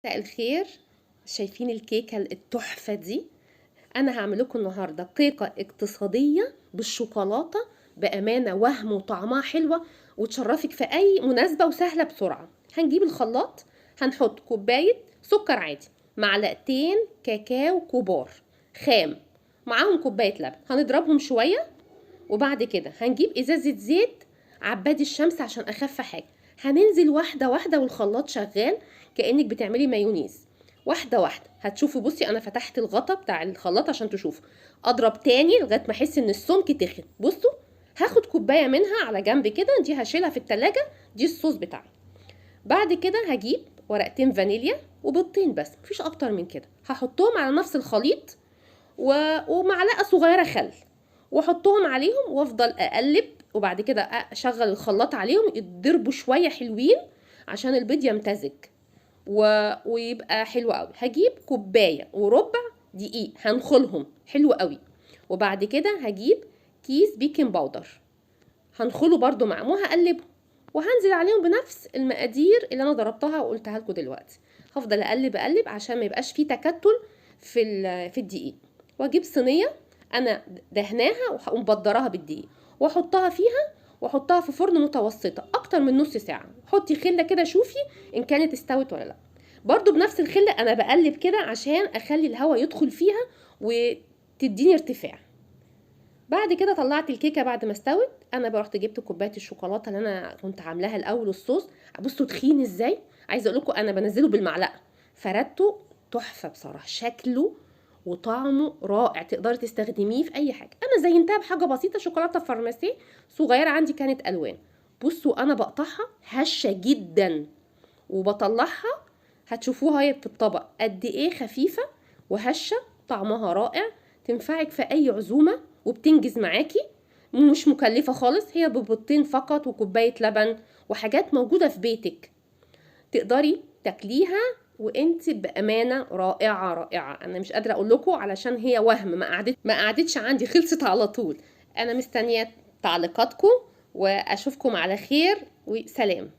مساء الخير. شايفين الكيكة التحفة دي؟ انا هعمل لكم النهارده كيكة اقتصادية بالشوكولاتة، بأمانة وهم وطعمها حلوة وتشرفك في اي مناسبة وسهلة بسرعة. هنجيب الخلاط، هنحط كوباية سكر عادي، معلقتين كاكاو كبار خام، معاهم كوباية لبن، هنضربهم شوية. وبعد كده هنجيب ازازة زيت عباد الشمس عشان اخف حاجة، هننزل واحدة واحدة والخلاط شغال كأنك بتعملي مايونيز. واحدة واحدة هتشوفي. بصي انا فتحت الغطا بتاع الخلاط عشان تشوفوا. اضرب تاني لغاية ما احس ان السمك تخن. بصوا، هاخد كوباية منها على جنب كده، دي هشيلها في التلاجة، دي الصوص بتاعي. بعد كده هجيب ورقتين فانيليا وبيضتين بس، مفيش اكتر من كده، هحطهم على نفس الخليط ومعلقة صغيرة خل، واحطهم عليهم وافضل اقلب. وبعد كده اشغل الخلاط عليهم يتضربوا شويه حلوين عشان البيض يمتزج ويبقى حلو قوي. هجيب كوبايه وربع دقيق هنخلهم حلو قوي. وبعد كده هجيب كيس بيكنج باودر هنخله برضو معاهم وهقلبهم، وهنزل عليهم بنفس المقادير اللي انا ضربتها وقلتها لكم دلوقتي. هفضل اقلب عشان ما يبقاش فيه تكتل في الدقيق. واجيب صينيه انا دهناها ومبدراها بالدقيق، واحطها فيها واحطها في فرن متوسطه اكتر من نص ساعه. حطي خله كده شوفي ان كانت استوت ولا لا. برضو بنفس الخله انا بقلب كده عشان اخلي الهواء يدخل فيها وتديني ارتفاع. بعد كده طلعت الكيكه بعد ما استوت. انا بقى رحت جبت كوبايه الشوكولاته اللي انا كنت عاملاها الاول، الصوص بصوا تخين ازاي. عايزه اقول لكم انا بنزله بالمعلقه، فردته تحفه بصراحه، شكله وطعمه رائع، تقدري تستخدميه في اي حاجه. انا زينتها بحاجه بسيطه، شوكولاته فارماسي صغيره عندي كانت الوان. بصوا انا بقطعها هشه جدا وبطلعها، هتشوفوها هي في الطبق قد ايه خفيفه وهشه، طعمها رائع، تنفعك في اي عزومه وبتنجز معاكي، مش مكلفه خالص. هي ببيضتين فقط وكوبايه لبن وحاجات موجوده في بيتك، تقدري تاكليها وانت بامانه رائعه رائعه. انا مش قادره اقول لكم علشان هي وهم ما قعدتش عندي، خلصت على طول. انا مستنيه تعليقاتكم واشوفكم على خير وسلام.